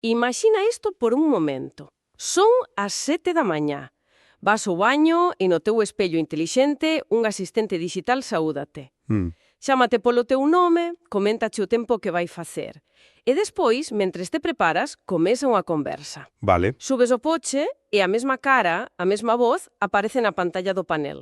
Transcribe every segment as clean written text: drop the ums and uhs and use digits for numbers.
Imagina isto por un momento. Son as 7 da mañá. Vas ao baño e no teu espello intelixente un asistente digital saúdate. Chámate polo teu nome, coméntache o tempo que vai facer. E despois, mentres te preparas, comeza unha conversa. Vale. Subes o poche e a mesma cara, a mesma voz, aparece na pantalla do panel.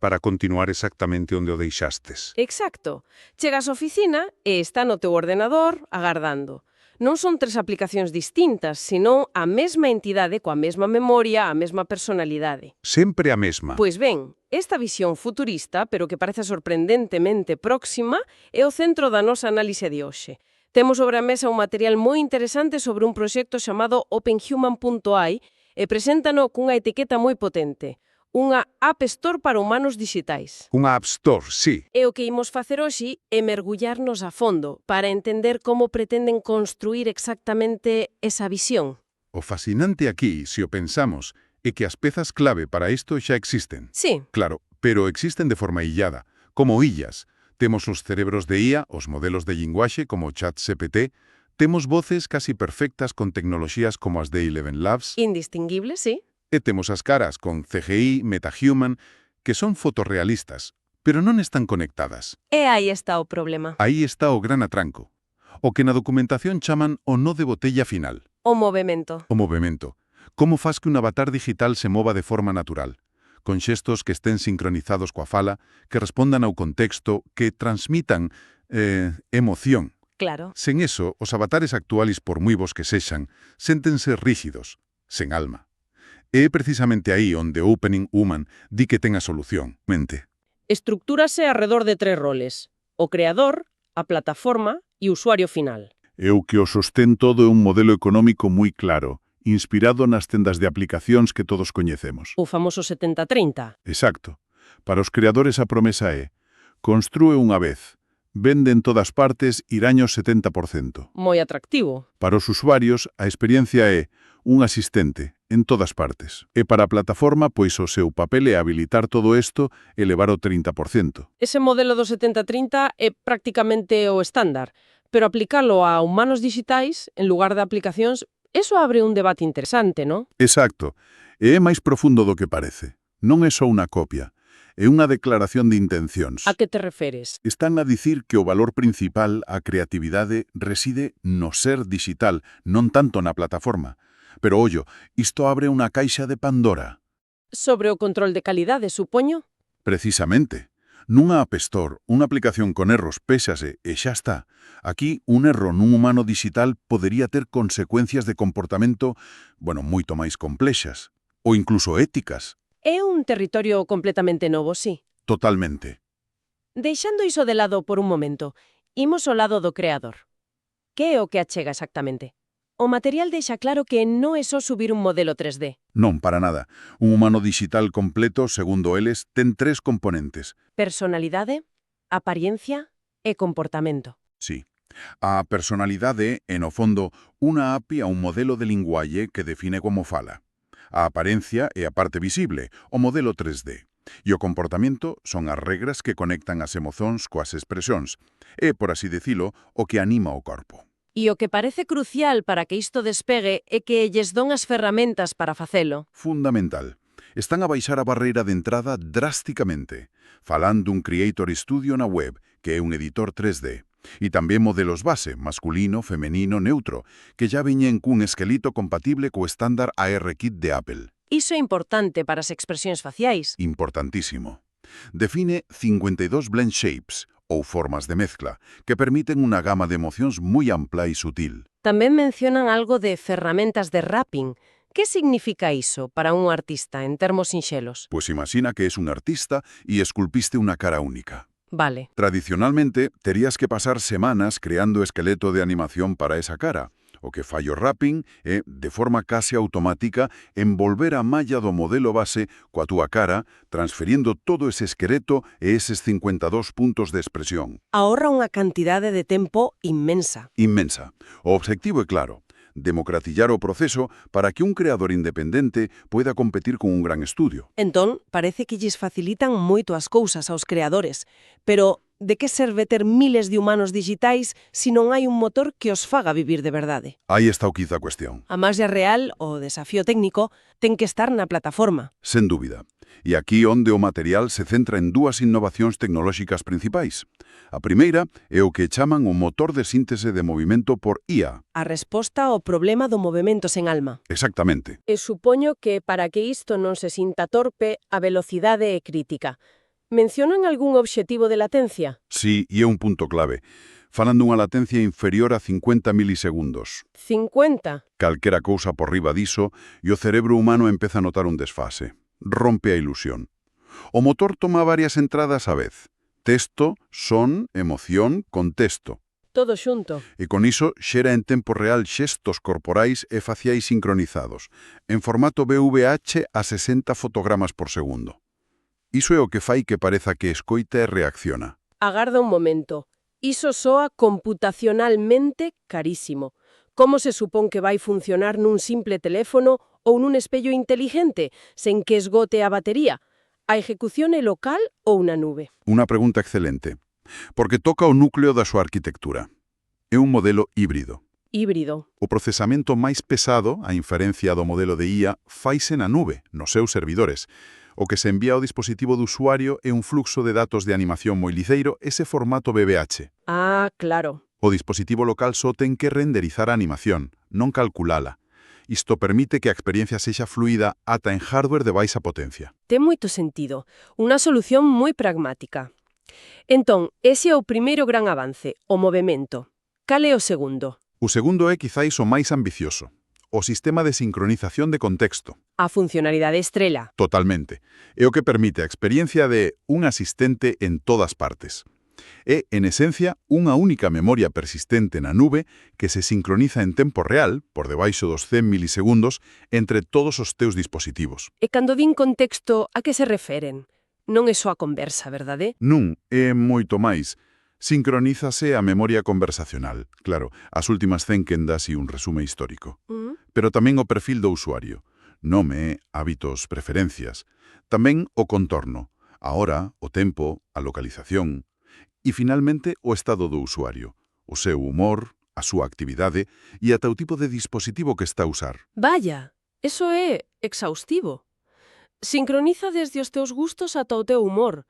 Para continuar exactamente onde o deixastes. Exacto. Chegas á oficina e está no teu ordenador agardando. Non son 3 aplicacións distintas, senón a mesma entidade coa mesma memoria, a mesma personalidade. Sempre a mesma. Pois ben, esta visión futurista, pero que parece sorprendentemente próxima, é o centro da nosa análise de hoxe. Temos sobre a mesa un material moi interesante sobre un proxecto chamado OpenHuman.ai e preséntano cunha etiqueta moi potente. Unha App Store para humanos digitais. Unha App Store, sí. E o que imos facer hoxe é mergullarnos a fondo para entender como pretenden construir exactamente esa visión. O fascinante aquí, se o pensamos, é que as pezas clave para isto xa existen. Sí, Claro, pero existen de forma illada, como illas. Temos os cerebros de IA, os modelos de linguaxe como ChatGPT, temos voces casi perfectas con tecnoloxías como as de Eleven Labs, indistinguible, sí. e temos as caras con CGI, MetaHuman, que son fotorrealistas, pero non están conectadas. E aí está o problema. Aí está o gran atranco. O que na documentación chaman o nó de botella final, O movemento. o movemento. Como faz que un avatar digital se mova de forma natural, con xestos que estén sincronizados coa fala, que respondan ao contexto, que transmitan emoción. Claro. Sen eso, os avatares actuales, por moi bons que sexan, séntense rígidos, sen alma. E é precisamente aí onde Opening Human di que ten a solución. Mente. Estructúrase arredor de 3 roles. O creador, a plataforma e o usuario final. E o que o sostén todo é un modelo económico moi claro, inspirado nas tendas de aplicacións que todos coñecemos. O famoso 70-30. Exacto. Para os creadores a promesa é: construe unha vez, vende en todas partes iraños 70%. Moi atractivo. Para os usuarios, a experiencia é un asistente en todas partes. E para a plataforma, pois o seu papel é habilitar todo isto e levar o 30%. Ese modelo do 70-30 é prácticamente o estándar, pero aplicalo a humanos digitais, en lugar de aplicacións, eso abre un debate interesante, non? Exacto. E é máis profundo do que parece. Non é só unha copia, é unha declaración de intencións. A que te referes? Están a dicir que o valor principal, a creatividade, reside no ser digital, non tanto na plataforma. Pero, ollo, isto abre unha caixa de Pandora. Sobre o control de calidade, supoño? Precisamente. Nunha App Store, unha aplicación con erros péxase e xa está. Aquí, un erro nun humano digital podería ter consecuencias de comportamento, moito máis complexas, ou incluso éticas. É un territorio completamente novo, sí. Totalmente. Deixando iso de lado por un momento, imos ao lado do creador. Que é o que achega exactamente? O material deixa claro que non é só subir un modelo 3D. Non, para nada. Un humano digital completo, segundo eles, ten 3 componentes. Personalidade, apariencia e comportamento. Sí. A personalidade é, no fondo, unha API a un modelo de lingualle que define como fala. A aparencia é a parte visible, o modelo 3D. E o comportamento son as regras que conectan as emozóns coas expresións. É, por así dicilo, o que anima o corpo. E o que parece crucial para que isto despegue é que lles don as ferramentas para facelo. Fundamental. Están a baixar a barreira de entrada drásticamente, falando un Creator Studio na web, que é un editor 3D. E tamén modelos base, masculino, femenino, neutro, que já veñen cun esquelito compatible co estándar ARKit de Apple. Iso é importante para as expresións faciais. Importantísimo. Define 52 blend shapes, ou formas de mezcla, que permiten unha gama de emocións moi ampla e sutil. Tamén mencionan algo de ferramentas de wrapping. Que significa iso para un artista en termos sinxelos? Pois imagina que es un artista e esculpiste unha cara única. Vale. Tradicionalmente, terías que pasar semanas creando esqueleto de animación para esa cara. O que fai o wrapping é, de forma case automática, envolver a malla do modelo base coa túa cara, transferindo todo ese esqueleto e eses 52 puntos de expresión. Ahorra unha cantidade de tempo inmensa. Inmensa. O obxectivo é claro, democratizar o proceso para que un creador independente poida competir con un gran estudio. Entón, parece que lles facilitan moito as cousas aos creadores, pero de que serve ter miles de humanos digitais se non hai un motor que os faga vivir de verdade? Aí está o quiz da cuestión. A máis real, o desafío técnico, ten que estar na plataforma. Sen dúbida. E aquí onde o material se centra en dúas innovacións tecnolóxicas principais. A primeira é o que chaman o motor de síntese de movimento por IA. A resposta ao problema do movimento sen alma. Exactamente. E supoño que para que isto non se sinta torpe, a velocidade é crítica. Mencionan algún obxectivo de latencia? Sí, e é un punto clave. Falan dunha latencia inferior a 50 milisegundos. 50. Calquera cousa por riba diso e o cerebro humano empeza a notar un desfase. Rompe a ilusión. O motor toma varias entradas á vez. Texto, son, emoción, contexto. Todo xunto. E con iso xera en tempo real xestos corporais e faciais sincronizados, en formato VVH a 60 fotogramas por segundo. Iso é o que fai que pareza que escoita e reacciona. Agarda un momento. Iso soa computacionalmente carísimo. Como se supón que vai funcionar nun simple teléfono ou nun espello inteligente, sen que esgote a batería? A ejecución é local ou na nube? Unha pregunta excelente, porque toca o núcleo da súa arquitectura. É un modelo híbrido. Híbrido. O procesamento máis pesado, a inferencia do modelo de IA, faise na nube, nos seus servidores. O que se envía ao dispositivo do usuario é un fluxo de datos de animación moi liceiro, ese formato VVH. Ah, claro. O dispositivo local só ten que renderizar a animación, non calculala. Isto permite que a experiencia sexa fluida ata en hardware de baixa potencia. Ten moito sentido. Unha solución moi pragmática. Entón, ese é o primeiro gran avance, o movimento. Cal é o segundo? O segundo é quizáis o máis ambicioso. O sistema de sincronización de contexto. A funcionalidade estrela. Totalmente. É o que permite a experiencia de un asistente en todas partes. É, en esencia, unha única memoria persistente na nube que se sincroniza en tempo real, por debaixo dos 100 milisegundos, entre todos os teus dispositivos. E cando din contexto, a que se referen? Non é só a conversa, verdade? Non, é moito máis. Sincronízase a memoria conversacional, claro, as últimas 100 quendas e un resume histórico. Pero tamén o perfil do usuario. Nome, hábitos, preferencias. Tamén o contorno. A hora, o tempo, a localización. E, finalmente, o estado do usuario, o seu humor, a súa actividade e ata o tipo de dispositivo que está a usar. Vaya, eso é exhaustivo. Sincroniza desde os teus gustos ata o teu humor.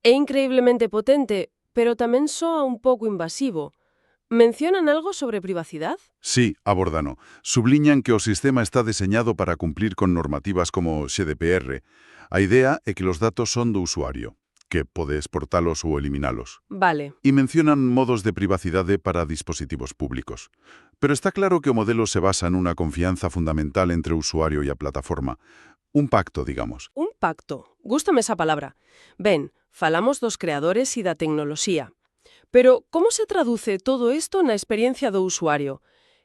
É increíblemente potente, pero tamén soa un pouco invasivo. ¿Mencionan algo sobre privacidade? Sí, abórdano. Subliñan que o sistema está deseñado para cumplir con normativas como GDPR. A idea é que los datos son do usuario, que pode exportalos ou eliminalos. Vale. E mencionan modos de privacidade para dispositivos públicos. Pero está claro que o modelo se basa nunha confianza fundamental entre o usuario e a plataforma. Un pacto, digamos. Un pacto. Gústame esa palabra. Ben, falamos dos creadores e da tecnoloxía. Pero, como se traduce todo isto na experiencia do usuario?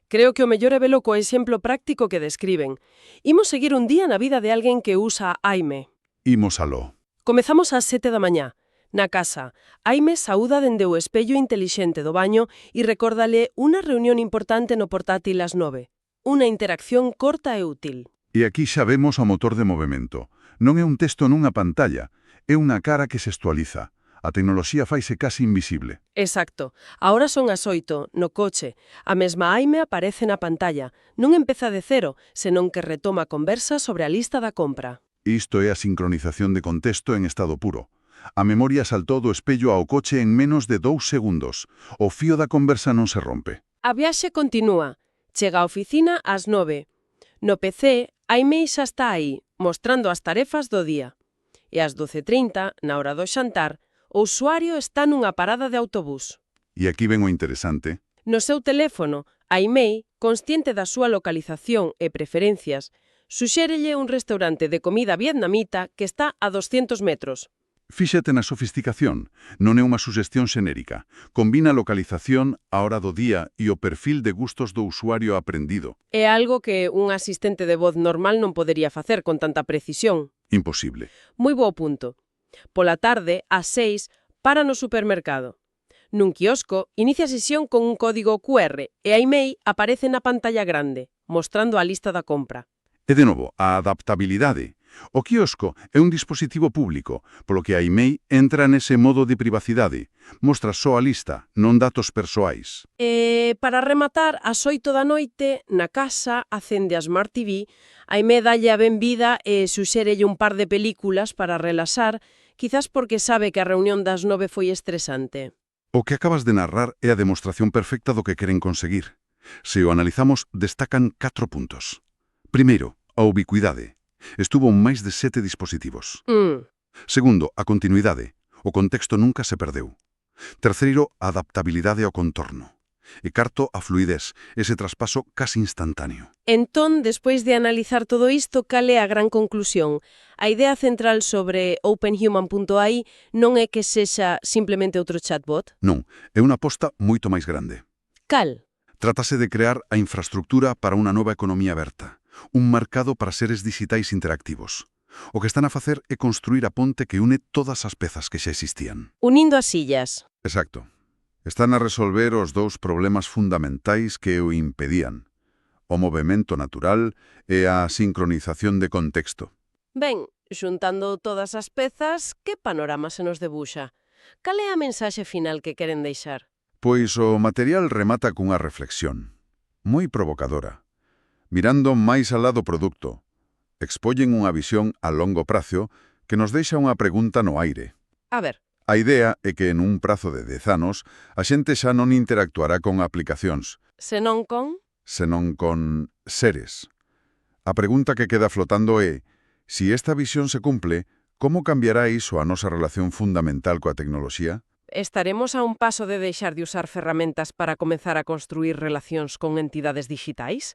Creo que o mellor é velo co exemplo práctico que describen. Imos seguir un día na vida de alguén que usa Aime. Imos aló. Comezamos ás 7 da mañá. Na casa, Aime saúda dende o espello intelixente do baño e recórdale unha reunión importante no portátil ás 9. Unha interacción corta e útil. E aquí xa vemos o motor de movimento. Non é un texto nunha pantalla, é unha cara que se actualiza. A tecnoloxía faise casi invisible. Exacto. Ahora son as 8, no coche. A mesma Aime aparece na pantalla. Non empeza de cero, senón que retoma a conversa sobre a lista da compra. Isto é a sincronización de contexto en estado puro. A memoria saltou do espello ao coche en menos de 2 segundos. O fío da conversa non se rompe. A viaxe continúa. Chega á oficina ás 9. No PC, Aime xa está aí, mostrando as tarefas do día. E ás 12:30, na hora do xantar, o usuario está nunha parada de autobús. E aquí ven o interesante. No seu teléfono, Aimei, consciente da súa localización e preferencias, suxérelle un restaurante de comida vietnamita que está a 200 metros. Fíxate na sofisticación. Non é unha suxestión xenérica. Combina a localización, a hora do día e o perfil de gustos do usuario aprendido. É algo que un asistente de voz normal non podería facer con tanta precisión. Imposible. Moi bo punto. Pola tarde, ás 6, para no supermercado. Nun quiosco, inicia a sesión con un código QR e Aimei aparece na pantalla grande, mostrando a lista da compra. E de novo, a adaptabilidade. O quiosco é un dispositivo público, polo que a IMEI entra nese modo de privacidade. Mostra só a lista, non datos persoais. E, para rematar, ás 8 da noite, na casa, acende a Smart TV, Aimé dalle a benvida e suxérelle un par de películas para relaxar, quizás porque sabe que a reunión das 9 foi estresante. O que acabas de narrar é a demostración perfecta do que queren conseguir. Se o analizamos, destacan 4 puntos. Primeiro, a ubicuidade. Estuvo en máis de 7 dispositivos. Segundo, a continuidade. O contexto nunca se perdeu. Terceiro, a adaptabilidade ao contorno. E cuarto, a fluidez, ese traspaso casi instantáneo. Entón, despois de analizar todo isto, cal é a gran conclusión? A idea central sobre OpenHuman.ai non é que sexa simplemente outro chatbot? Non, é unha aposta moito máis grande. Cal? Trátase de crear a infraestructura para unha nova economía aberta, un mercado para seres digitais interactivos. O que están a facer é construir a ponte que une todas as pezas que xa existían. Unindo as sillas. Exacto. Están a resolver os dous problemas fundamentais que o impedían: o movemento natural e a sincronización de contexto. Ben, xuntando todas as pezas, que panorama se nos debuxa? Cal é a mensaxe final que queren deixar? Pois o material remata cunha reflexión, moi provocadora. Mirando máis alá do produto, expollen unha visión a longo prazo que nos deixa unha pregunta no aire. A ver. A idea é que en un prazo de 10 anos a xente xa non interactuará con aplicacións, Senón con? senón con seres. A pregunta que queda flotando é: si esta visión se cumple, como cambiará iso a nosa relación fundamental coa tecnoloxía? Estaremos a un paso de deixar de usar ferramentas para comezar a construir relacións con entidades digitais?